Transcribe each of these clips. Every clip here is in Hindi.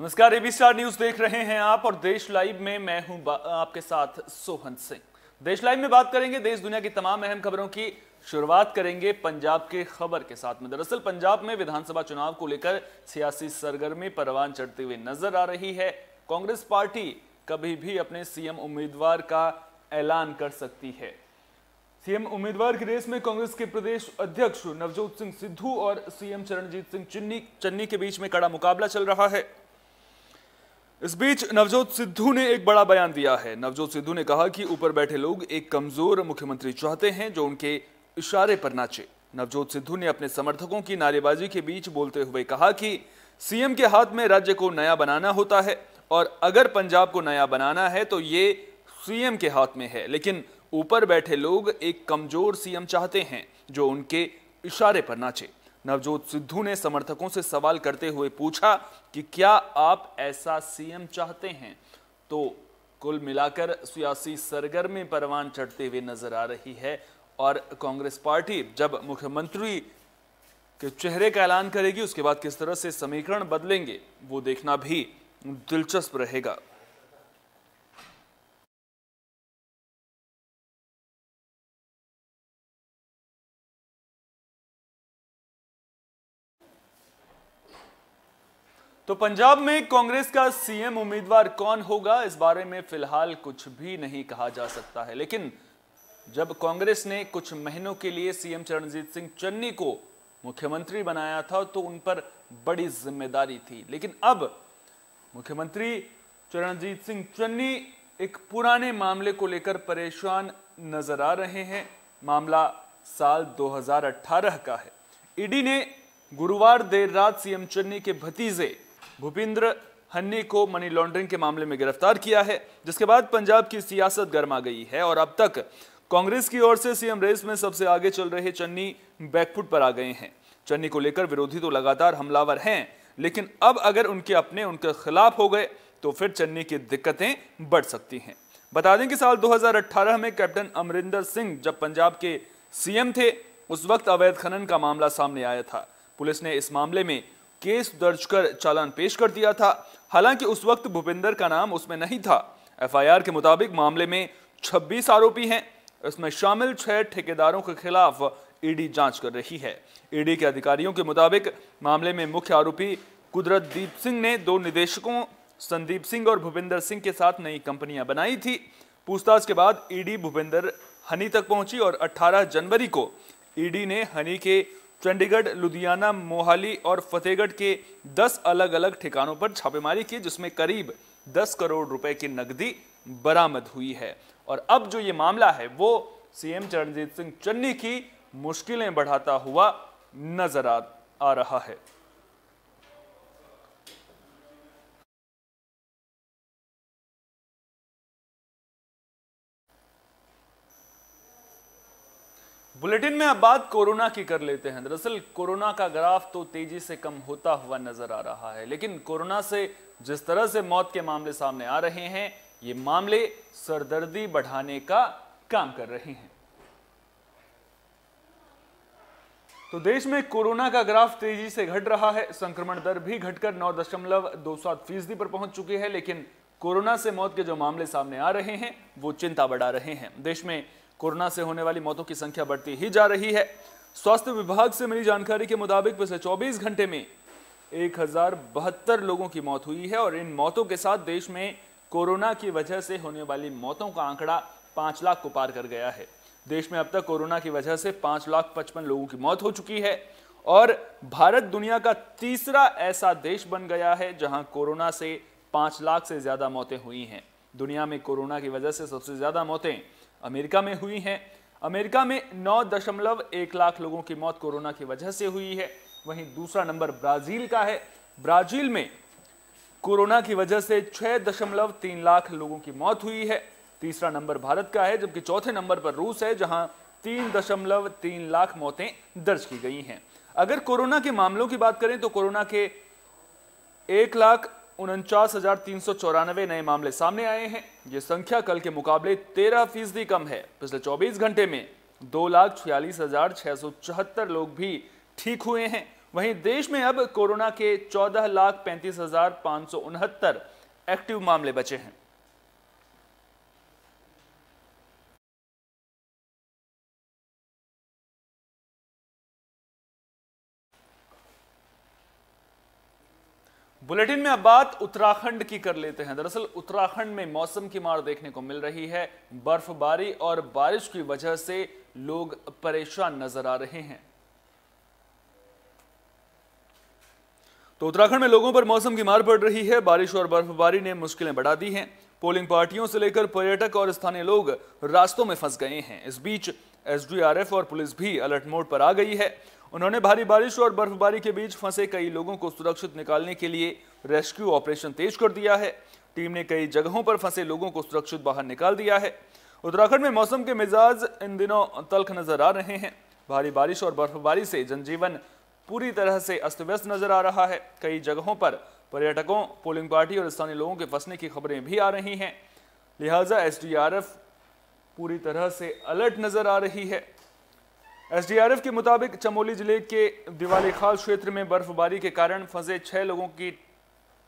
नमस्कार, एबी स्टार न्यूज देख रहे हैं आप और देश लाइव में मैं हूं आपके साथ सोहन सिंह। देश लाइव में बात करेंगे देश दुनिया की तमाम अहम खबरों की। शुरुआत करेंगे पंजाब के खबर के साथ में। दरअसल पंजाब में विधानसभा चुनाव को लेकर सियासी सरगर्मी परवान चढ़ती हुई नजर आ रही है। कांग्रेस पार्टी कभी भी अपने सीएम उम्मीदवार का ऐलान कर सकती है। सीएम उम्मीदवार की रेस में कांग्रेस के प्रदेश अध्यक्ष नवजोत सिंह सिद्धू और सीएम चरणजीत सिंह चन्नी के बीच में कड़ा मुकाबला चल रहा है। इस बीच नवजोत सिद्धू ने एक बड़ा बयान दिया है। नवजोत सिद्धू ने कहा कि ऊपर बैठे लोग एक कमजोर मुख्यमंत्री चाहते हैं जो उनके इशारे पर नाचे। नवजोत सिद्धू ने अपने समर्थकों की नारेबाजी के बीच बोलते हुए कहा कि सीएम के हाथ में राज्य को नया बनाना होता है और अगर पंजाब को नया बनाना है तो ये सीएम के हाथ में है, लेकिन ऊपर बैठे लोग एक कमजोर सीएम चाहते हैं जो उनके इशारे पर नाचे। नवजोत सिद्धू ने समर्थकों से सवाल करते हुए पूछा कि क्या आप ऐसा सीएम चाहते हैं? तो कुल मिलाकर सियासी सरगर्मी परवान चढ़ते हुए नजर आ रही है और कांग्रेस पार्टी जब मुख्यमंत्री के चेहरे का ऐलान करेगी उसके बाद किस तरह से समीकरण बदलेंगे वो देखना भी दिलचस्प रहेगा। तो पंजाब में कांग्रेस का सीएम उम्मीदवार कौन होगा, इस बारे में फिलहाल कुछ भी नहीं कहा जा सकता है। लेकिन जब कांग्रेस ने कुछ महीनों के लिए सीएम चरणजीत सिंह चन्नी को मुख्यमंत्री बनाया था तो उन पर बड़ी जिम्मेदारी थी, लेकिन अब मुख्यमंत्री चरणजीत सिंह चन्नी एक पुराने मामले को लेकर परेशान नजर आ रहे हैं। मामला साल 2018 का है। ईडी ने गुरुवार देर रात सीएम चन्नी के भतीजे भूपिंदर हन्नी को मनी लॉन्ड्रिंग के मामले में गिरफ्तार किया है, जिसके बाद पंजाब की सियासत गर्मा गई है और अब तक कांग्रेस की ओर से सीएम रेस में सबसे आगे चल रहे चन्नी बैकफुट पर आ गए हैं। चन्नी को लेकर विरोधी तो लगातार हमलावर हैं, लेकिन अब अगर उनके अपने उनके खिलाफ हो गए तो फिर चन्नी की दिक्कतें बढ़ सकती हैं। बता दें कि साल 2018 में कैप्टन अमरिंदर सिंह जब पंजाब के सीएम थे उस वक्त अवैध खनन का मामला सामने आया था। पुलिस ने इस मामले में केस दर्ज कर चालान पेश कर दिया था। हालांकि उस वक्त भूपिंदर का नाम उसमें नहीं था। एफआईआर के मुताबिक मामले में 26 आरोपी हैं। इसमें शामिल 6 ठेकेदारों के खिलाफ ईडी जांच कर रही है। ईडी के अधिकारियों के मुताबिक मामले में मुख्य आरोपी कुदरतदीप सिंह ने 2 निदेशकों संदीप सिंह और भूपिंदर सिंह के साथ नई कंपनियां बनाई थी। पूछताछ के बाद ईडी भूपिंदर हनी तक पहुंची और 18 जनवरी को ईडी ने हनी के चंडीगढ़, लुधियाना, मोहाली और फतेहगढ़ के 10 अलग अलग ठिकानों पर छापेमारी की, जिसमें करीब 10 करोड़ रुपए की नकदी बरामद हुई है। और अब जो ये मामला है वो सीएम चरणजीत सिंह चन्नी की मुश्किलें बढ़ाता हुआ नजर आ रहा है। बुलेटिन में अब बात कोरोना की कर लेते हैं। दरअसल कोरोना का ग्राफ तो तेजी से कम होता हुआ नजर आ रहा है, लेकिन कोरोना से जिस तरह से मौत के मामले सामने आ रहे हैं ये मामले सरदर्दी बढ़ाने का काम कर रहे हैं। तो देश में कोरोना का ग्राफ तेजी से घट रहा है। संक्रमण दर भी घटकर 9.27% पर पहुंच चुकी है, लेकिन कोरोना से मौत के जो मामले सामने आ रहे हैं वो चिंता बढ़ा रहे हैं। देश में कोरोना से होने वाली मौतों की संख्या बढ़ती ही जा रही है। स्वास्थ्य विभाग से मिली जानकारी के मुताबिक पिछले 24 घंटे में 1072 लोगों की मौत हुई है और इन मौतों के साथ देश में कोरोना की वजह से होने वाली मौतों का आंकड़ा 5 लाख को पार कर गया है। देश में अब तक कोरोना की वजह से 5,55,000 लोगों की मौत हो चुकी है और भारत दुनिया का तीसरा ऐसा देश बन गया है जहां कोरोना से 5 लाख से ज्यादा मौतें हुई हैं। दुनिया में कोरोना की वजह से सबसे ज्यादा मौतें अमेरिका में हुई हैं। अमेरिका में 9.1 लाख लोगों की मौत कोरोना की वजह से हुई है। वहीं दूसरा नंबर ब्राजील का है। ब्राजील में कोरोना की वजह से 6.3 लाख लोगों की मौत हुई है। तीसरा नंबर भारत का है, जबकि चौथे नंबर पर रूस है जहां 3.3 लाख मौतें दर्ज की गई हैं। अगर कोरोना के मामलों की बात करें तो कोरोना के 1,49,394 नए मामले सामने आए हैं। ये संख्या कल के मुकाबले 13% कम है। पिछले 24 घंटे में 2,46,674 लोग भी ठीक हुए हैं। वहीं देश में अब कोरोना के 14,35,569 एक्टिव मामले बचे हैं। बुलेटिन में अब बात उत्तराखंड की कर लेते हैं। दरअसल उत्तराखंड में मौसम की मार देखने को मिल रही है। बर्फबारी और बारिश की वजह से लोग परेशान नजर आ रहे हैं। तो उत्तराखंड में लोगों पर मौसम की मार पड़ रही है। बारिश और बर्फबारी ने मुश्किलें बढ़ा दी हैं। पोलिंग पार्टियों से लेकर पर्यटक और स्थानीय लोग रास्तों में फंस गए हैं। इस बीच एसडीआरएफ और पुलिस भी अलर्ट मोड पर आ गई है। उन्होंने भारी बारिश और बर्फबारी के बीच फंसे कई लोगों को सुरक्षित निकालने के लिए रेस्क्यू ऑपरेशन तेज कर दिया है। टीम ने कई जगहों पर फंसे लोगों को सुरक्षित बाहर निकाल दिया है। उत्तराखंड में मौसम के मिजाज इन दिनों तल्ख नजर आ रहे हैं। भारी बारिश और बर्फबारी से जनजीवन पूरी तरह से अस्त व्यस्त नजर आ रहा है। कई जगहों पर पर्यटकों, पोलिंग पार्टी और स्थानीय लोगों के फंसने की खबरें भी आ रही हैं। लिहाजा एसडीआरएफ पूरी तरह से अलर्ट नजर आ रही है। एसडीआरएफ के मुताबिक चमोली जिले के दिवाली खाल क्षेत्र में बर्फबारी के कारण फंसे 6 लोगों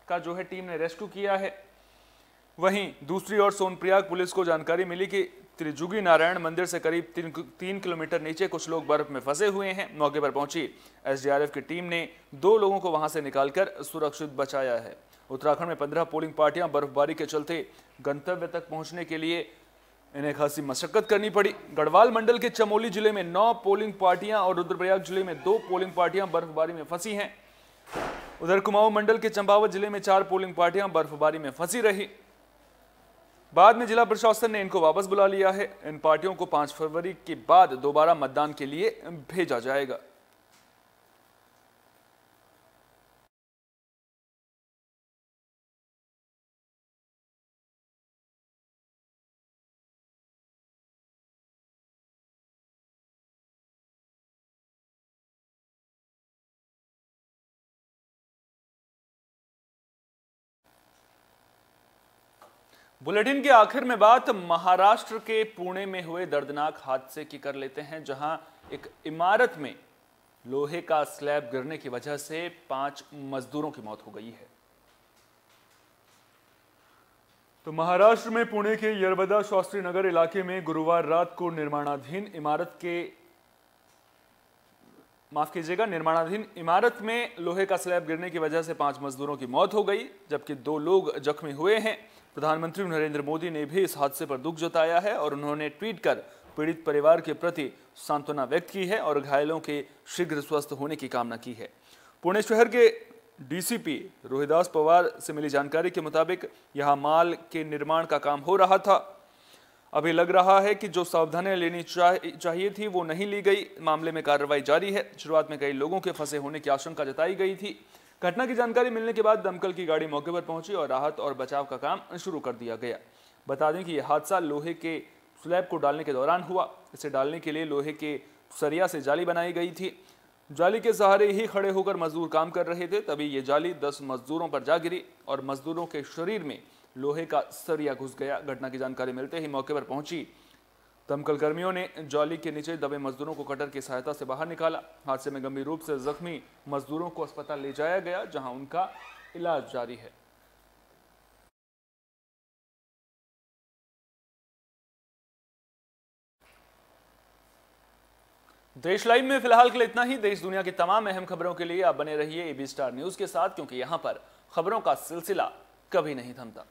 का टीम ने रेस्क्यू किया है। वहीं दूसरी ओर सोनप्रयाग पुलिस को जानकारी मिली कि त्रिजुगी नारायण मंदिर से करीब 3 किलोमीटर नीचे कुछ लोग बर्फ में फंसे हुए हैं। मौके पर पहुंची एसडीआरएफ की टीम ने 2 लोगों को वहां से निकालकर सुरक्षित बचाया है। उत्तराखंड में 15 पोलिंग पार्टियां बर्फबारी के चलते गंतव्य तक पहुंचने के लिए इन्हें खासी मशक्कत करनी पड़ी। गढ़वाल मंडल के चमोली जिले में 9 पोलिंग पार्टियां और रुद्रप्रयाग जिले में 2 पोलिंग पार्टियां बर्फबारी में फंसी हैं। उधर कुमाऊं मंडल के चंपावत जिले में 4 पोलिंग पार्टियां बर्फबारी में फंसी रही। बाद में जिला प्रशासन ने इनको वापस बुला लिया है। इन पार्टियों को 5 फरवरी के बाद दोबारा मतदान के लिए भेजा जाएगा। बुलेटिन के आखिर में बात महाराष्ट्र के पुणे में हुए दर्दनाक हादसे की कर लेते हैं, जहां एक इमारत में लोहे का स्लैब गिरने की वजह से 5 मजदूरों की मौत हो गई है। तो महाराष्ट्र में पुणे के यरबदा शास्त्री नगर इलाके में गुरुवार रात को निर्माणाधीन इमारत में लोहे का स्लैब गिरने की वजह से 5 मजदूरों की मौत हो गई, जबकि 2 लोग जख्मी हुए हैं। प्रधानमंत्री नरेंद्र मोदी ने भी इस हादसे पर दुख जताया है और उन्होंने ट्वीट कर पीड़ित परिवार के प्रति सांत्वना व्यक्त की है और घायलों के शीघ्र स्वस्थ होने की कामना की है। पुणे शहर के डीसीपी रोहिदास पवार से मिली जानकारी के मुताबिक यहां माल के निर्माण का काम हो रहा था। अभी लग रहा है कि जो सावधानियां लेनी चाहिए थी वो नहीं ली गई। मामले में कार्रवाई जारी है। शुरुआत में कई लोगों के फंसे होने की आशंका जताई गई थी। घटना की जानकारी मिलने के बाद दमकल की गाड़ी मौके पर पहुंची और राहत और बचाव का काम शुरू कर दिया गया। बता दें कि यह हादसा लोहे के स्लैब को डालने के दौरान हुआ। इसे डालने के लिए लोहे के सरिया से जाली बनाई गई थी। जाली के सहारे ही खड़े होकर मजदूर काम कर रहे थे, तभी ये जाली 10 मजदूरों पर जा गिरी और मजदूरों के शरीर में लोहे का सरिया घुस गया। घटना की जानकारी मिलते ही मौके पर पहुंची दमकल कर्मियों ने जाली के नीचे दबे मजदूरों को कटर की सहायता से बाहर निकाला। हादसे में गंभीर रूप से जख्मी मजदूरों को अस्पताल ले जाया गया, जहां उनका इलाज जारी है। देश लाइव में फिलहाल के लिए इतना ही। देश दुनिया की तमाम अहम खबरों के लिए आप बने रहिए एबी स्टार न्यूज के साथ, क्योंकि यहां पर खबरों का सिलसिला कभी नहीं थमता।